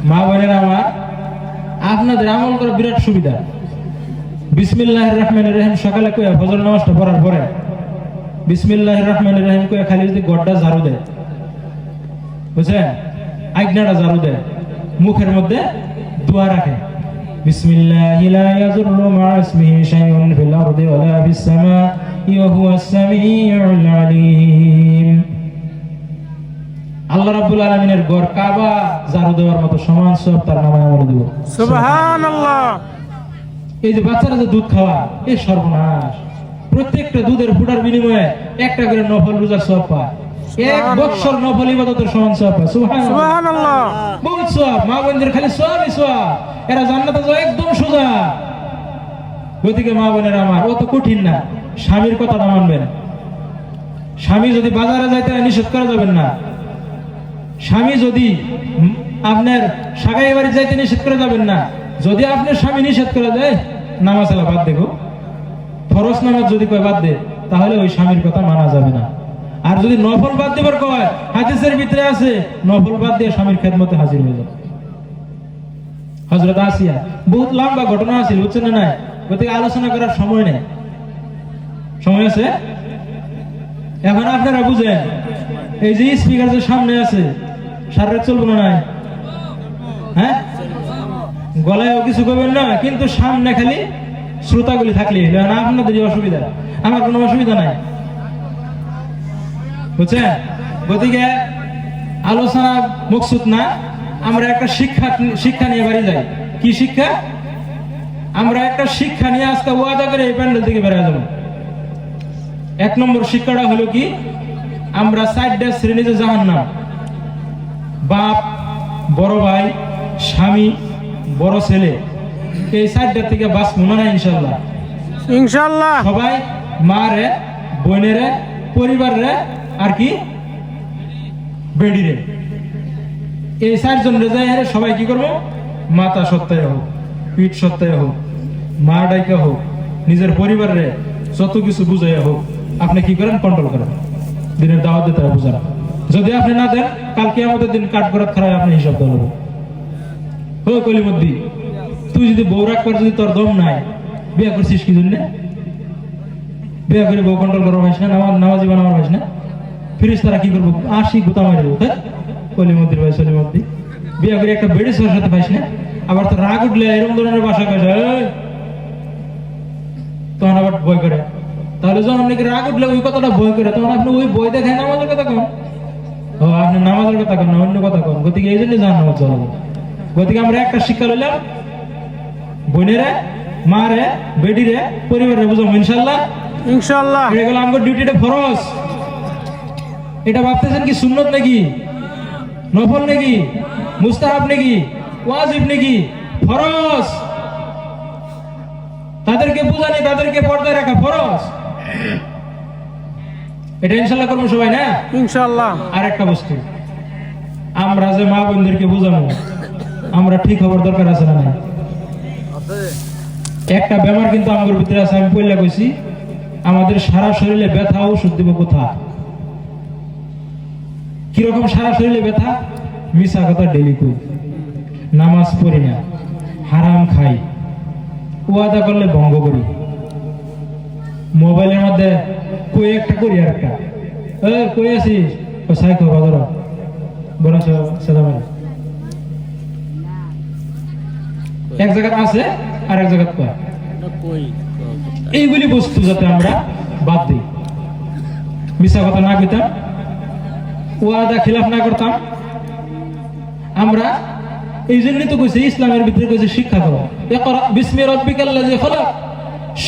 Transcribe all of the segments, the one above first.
মা বোনেরা আমার, আপনাদের আমল করা বিরাট সুবিধা। বিসমিল্লাহির রহমানির রহিম সকালে কইয়া ফজর নামাজটা পড়ার পরে বিসমিল্লাহির রহমানির রহিম কইয়া খালি যদি গড়টা ঝাড়ু দেয়, বুঝছেন, আইগনাটা ঝাড়ু দেয়, মুখের মধ্যে দোয়া রাখে, বিসমিল্লাহি লা ইয়াযুররু মা ইসমিহি শাইউন ফিল আরদি ওয়ালা ফিস সামাই ওয়া হুয়াস সামিউল আলীম। আল্লাহ রাব্বুল আলামিনের ঘর কাবা ঝাড়ু দেওয়ার মতো সমান সব তার নামে আমল দিব। সুবহানাল্লাহ। এই যে বাচ্চারা যে দুধ খাওয়া, এই সর্বনাশ। প্রত্যেকটা দুধের ফুটার বিনিময়ে একটা করে নফল রোজার সওয়াব পায়, এক বছর নফল ইবাদতের সমান সওয়াব পায়। সুবহানাল্লাহ। বহুত সওয়াব। মা বোনদের খালি সওয়াবই সওয়াব, এরা জান্নাতে যাওয়া একদম সোজা। গতিকে মা বোনেরা আমার, অত কঠিন না। স্বামীর কথাটা মানবেন। স্বামী যদি বাজারে যাইতে নিষেধ করা যাবেন না। স্বামী যদি আপনার সাগাই বাড়ি যাইতে নিষেধ করে যাবেন না। যদি আপনার স্বামী নিষেধ করে দেয়, নামাজ আলা বাদ দেখো, ফরজ নামাজ যদি কয় বাদ দে, তাহলে ওই স্বামীর কথা মানা যাবে না। আর যদি নফল বাদ দেবার কয়, হাদিসের ভিতরে আছে নফল বাদ দিয়ে স্বামীর খেদমতে হাজির হয়ে যাবে। হযরত আসিয়া, বহুত লম্বা ঘটনা আছে, বুঝছেন না? নাই, গতিকে আলোচনা করার সময় নেই। সময় আছে? এখন আপনারা বুঝেন, এই যে স্পিকার যে সামনে আছে, সারা রাত চলবো না? নাই, হ্যাঁ, গলায়ও কিছু করবেন না, কিন্তু সামনে খালি শ্রোতাগুলি থাকলে আপনাদের অসুবিধা, আমার কোনো অসুবিধা নাই, বুঝছেন? গতিকে আলোচনা মকসুদ না, আমরা একটা শিক্ষা নিয়ে বাড়ি যাই। কি শিক্ষা? আমরা একটা শিক্ষা নিয়ে আজকে ওয়াদা করে এই প্যান্ডেল থেকে বেরিয়ে যাবো। এক নম্বর শিক্ষাটা হলো কি, আমরা 4টা শ্রেণী যে জাহান্নাম, বাপ, বড় ভাই, স্বামী, বড় ছেলে, এই 4টা থেকে বাঁচবো না ইনশাল্লাহ। ইনশাল্লাহ। সবাই মারে, বোনেরে, পরিবারে, আর কি বেডিরে, এই 4জন রেজায় সবাই কি করবো? মাথা সত্যায় হোক, পিঠ সত্যায় হোক, মা ডাইকা হোক, নিজের পরিবারে যত কিছু বুঝাইয়া হোক, আপনি কি করেন? কন্ট্রোল করেন। দিনের দাওয়াত দিতে হবে বুঝান। যদি আপনি না দেন, কালকে আমাদের দিন কাট করার খারাপ আপনি হিসাব দেবো। হো কলিমদ্দি, তুই যদি বউ রাখ করে, যদি তোর দম নাই, বিয়ে করছিস কি জন্য? বিয়ে করে বউ কন্ট্রোল করা হয়েছে না, নামাজি বানাবার হয়েছে না? ফিরিস তারা কি করবো? আসি গুতা মারি দেবো। হ্যাঁ, কলিমদ্দির ভাই সলিমদ্দি, বিয়ে করে একটা বেড়ি সর সাথে পাইস না, আবার তো রাগ উঠলে এরকম ধরনের বাসা কাছে তখন আবার ভয় করে। তাহলে যখন নাকি রাগ উঠলে ওই কথাটা ভয় করে, তখন আপনি ওই বই দেখেন নামাজের কথা কন। ও, আপনি নামাজের কথা কন না, অন্য কথা কন। গতিকে এই জন্য জান নামাজ চলাবো। গতিকে আমরা একটা শিক্ষা লইলাম, বোনেরে, মারে, বেডিরে, পরিবারে বুঝাবো ইনশাল্লাহ। ইনশাল্লাহ। এগুলো আমার ডিউটিটা ফরজ। এটা ভাবতেছেন কি সুন্নত নাকি, নফল নাকি, মুস্তাহাব নাকি, ওয়াজিব নাকি? ফরজ। তাদেরকে বুঝানি, তাদেরকে পর্দায় রাখা ফরজ। এটা ইনশাল্লাহ করবো সবাই না? ইনশাল্লাহ। আর একটা বস্তু, আমরা যে মা বোনদেরকে বুঝাবো, আমরা ঠিক হবার দরকার আছে না? না, একটা বেমার কিন্তু আমাদের ভিতরে আছে। আমি পয়লা কইছি, আমাদের সারা শরীরে ব্যথা, ওষুধ দিব কোথা? কিরকম সারা শরীরে ব্যথা? মিশা কথা ডেলি কই, নামাজ পড়ি না, হারাম খাই, ওয়াদা করলে ভঙ্গ করি, মোবাইলের মধ্যে কই একটা করি আর একটা, কই আছিস? সাইকো বাজার বড় সেদামারি এক জায়গা আছে আর এক জায়গা কয়। এইগুলি বস্তু যাতে আমরা বাদ দিই, মিশা কথা না কইতাম, ওয়াদা খিলাফ না করতাম। আমরা এই জন্যই তো কইছি, ইসলামের ভিতরে কইছে শিক্ষা দেওয়া। ইকরা বিসমি রাব্বিকাল্লাযী খলাক,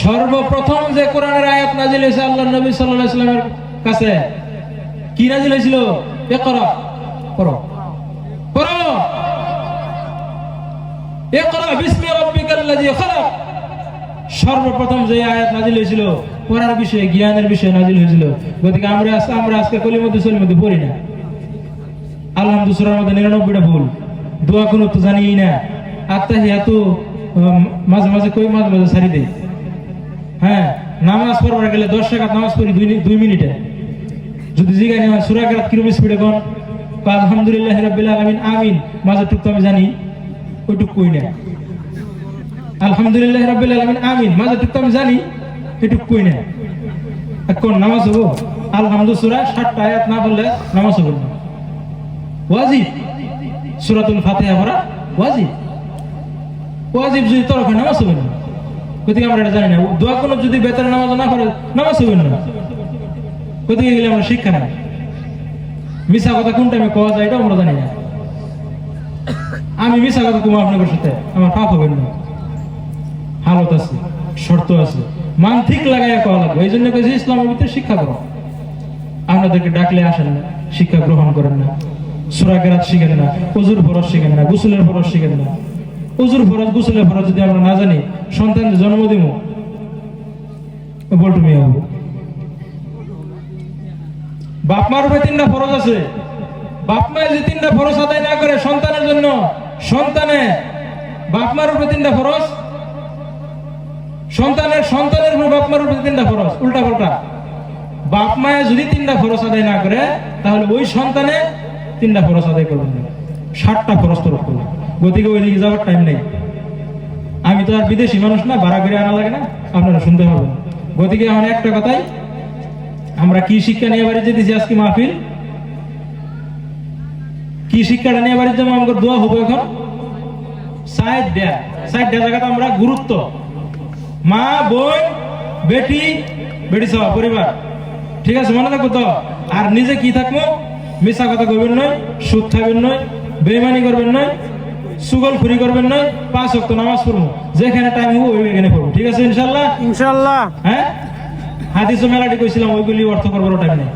সর্বপ্রথম যে কোরআনের আয়াত নাযিল হয়েছে আল্লাহর নবী সাল্লাল্লাহু আলাইহি ওয়াসাল্লামের কাছে, কি নাযিল হয়েছিল? ইকরা, পড়ো পড়ো, ইকরা বিসমি রাব্বিকাল্লাযী খলাক। সর্বপ্রথম যে আয়াত নাযিল হয়েছিল পড়ার বিষয়ে, জ্ঞানের বিষয়ে নাযিল হয়েছিল। গতিকে আমরা আজকে কলিমতে সলিমতে পড়ি না। আলহামদুলিল্লাহ সূরার মধ্যে 99টা ভুল, দোয়া কোনো তো জানি না, আত্তাহিয়াতু মাঝে মাঝে কই, মাঝে মাঝে ছাড়ি দেই। হ্যাঁ, নামাজ পড়বার গেলে 10 রাকাত নামাজ পড়ি 2 মিনিটে। যদি জিজ্ঞাসা হয় সূরা কেরাত কিরকম স্পিডে কোন, আলহামদুলিল্লাহ রাব্বিল আলামিন আমিন মাঝেরটুক তো আমি জানি, ওইটুক কই না। আলহামদুলিল্লাহ রাব্বিল আলামিন আমিন মাঝেরটুক তো আমি জানি, এটুক কই না। কোন নামাজ হবো? আলহামদু সূরা 60টা আয়াত না বললে নামাজ হবে না। ওয়াজিব সূরাতুল ফাতিহা পড়া ওয়াজিব। ওয়াজিব যদি তরফে নামাজ হবে না। কোথায় আমরা এটা জানি না। দোয়া কোনো যদি বেতন নামাজ না করে নামাজ হবে না। কোথায় গেলে আমরা শিক্ষা নাই। মিশা কথা কোন টাইমে কওয়া যায় এটা আমরা জানি না। আমি মিশা কথা কম আপনাদের সাথে আমার পাপ হবে না। হালত আছে, শর্ত আছে, মান ঠিক লাগাইয়া কওয়া লাগবে। এই জন্য কইছি ইসলামের ভিতরে শিক্ষা করো। আপনাদেরকে ডাকলে আসেন না, শিক্ষা গ্রহণ করেন না, সূরা কেরাত শিখেন না, ওযুর ফরজ শিখেন না, গোসলের ফরজ শিখেন না। ওযুর ফরজ গোসলের ফরজ যদি আমরা না জানি, সন্তানদের জন্ম দিব বলটু মিয়া হবে। বাপ মার উপরে 3টা ফরজ আছে। বাপ মা যদি 3টা ফরজ আদায় না করে সন্তানের জন্য, সন্তানে বাপ মার উপরে 3টা ফরজ, সন্তানের উপরে বাপ মার উপরে 3টা ফরজ, উল্টা পাল্টা। বাপ মায়ে যদি 3টা ফরজ আদায় না করে তাহলে ওই সন্তানে 3টা ফরজ আদায় করবেন না, 60টা ফরজ তরফ করবে। গতিকে ওই দিকে যাওয়ার টাইম নেই। আমি তো আর বিদেশি মানুষ না, ভাড়া করে আনা লাগে না, আপনারা শুনতে পাবেন। গতিকে এখন একটা কথাই, আমরা কি শিক্ষা নিয়ে বাড়ি যেতেছি আজকে মাহফিল, কি শিক্ষাটা নিয়ে বাড়ির জন্য আমাদের দোয়া হবো এখন। সাইড জায়গাটা আমরা গুরুত্ব, মা বোন বেটি বেটি সহ পরিবার, ঠিক আছে মনে থাকবো তো। আর নিজে কি থাকবো, মিশা কথা কইবেন নয়, সুদ খাবেন নয়, বেইমানি করবেন নয়, সুগলখুরি করবেন নয়, 5 ওয়াক্ত নামাজ পড়বো, যেখানে টাইম হবো ওইখানে পড়বো, ঠিক আছে ইনশাল্লাহ। ইনশাআল্লাহ। হ্যাঁ, হাদিস ও মেলাটি কইছিলাম, ওইগুলি অর্থ করবার টাইম নেই।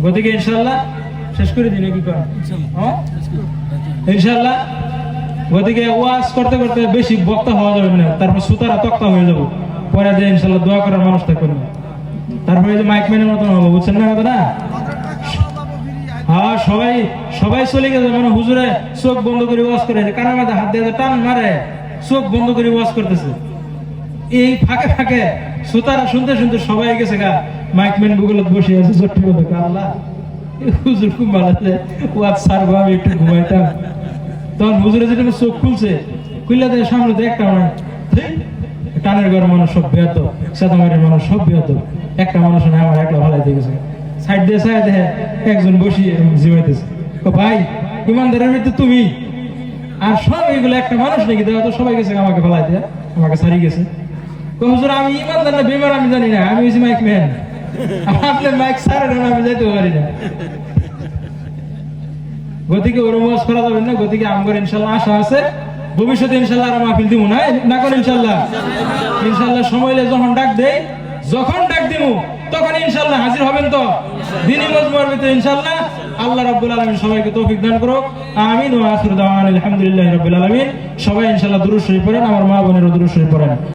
গতিকে ইনশাল্লাহ শেষ করে দিন কি করেন ইনশাল্লাহ। গতিকে ওয়াজ করতে করতে বেশি বক্তা হওয়া যাবে না, তারপর সুতারা তক্তা হয়ে যাবো, পরে যে ইনশাল্লাহ দোয়া করার মানুষ থাকবেন না। তারপরে যে মাইক ম্যানের মতন হবো, বুঝছেন না কথা না? হ্যাঁ, সবাই চলে গেছে, মানে হুজুরে চোখ বন্ধ করে ওয়াজ করে, কারণ মাঝে হাত দিয়ে টান মারে, চোখ বন্ধ করে ওয়াজ করতেছে। এই ফাঁকে ফাঁকে সুতারা শুনতে শুনতে সবাই গেছে গা, মাইক ম্যান গুগলত বসে আছে, চট্টি বলে আল্লাহ হুজুর খুব ভালো আছে, ওয়াজ ছাড়বো, আমি একটু ঘুমাইতাম। তখন হুজুরে যেটা চোখ খুলছে, খুললে দেয় সামনে তো একটা মানে টানের ঘর মানুষ সব বেয়াত, সাদামারির মানুষ সব বেয়াত, একটা মানুষ না আমার একলা ভালাই দিয়ে গেছে। সাইড দিয়ে সাইড দেখে একজন বসিয়ে জিমাইতেছে। ভাই ইমানদারের ভিতরে তুমি আর সব এগুলো একটা মানুষ নাকি, দেখা তো সবাই গেছে আমাকে ভালাই দিয়ে, আমাকে ছাড়িয়ে গেছে। হুজুর আমি ইমানদার না বেমার আমি জানি না, আমি হয়েছি মাইক ম্যান, আপনার মাইক ছাড়েন আমি যাইতে পারি না। গতিকে ওরম ওয়াজ করা যাবে না। গতিকে আমার ইনশাল্লাহ আশা আছে ভবিষ্যতে ইনশাল্লাহ আর মাহফিল দিব না করে ইনশাল্লাহ। ইনশাল্লাহ সময় যখন ডাক দেই, যখন ডাক দিব তখন ইনশাল্লাহ হাজির হবেন তো দিনী মজমুয়ার ভিতরে ইনশাল্লাহ। আল্লাহ রাব্বুল আলামিন সবাইকে তৌফিক দান করুক, আমিন। ওয়া আখিরু দাওয়ানা আলহামদুলিল্লাহি রাব্বিল আলামিন। সবাই ইনশাল্লাহ দুরূদ শরীফ পড়েন, আমার মা বোনেরও দুরূদ শরীফ পড়েন।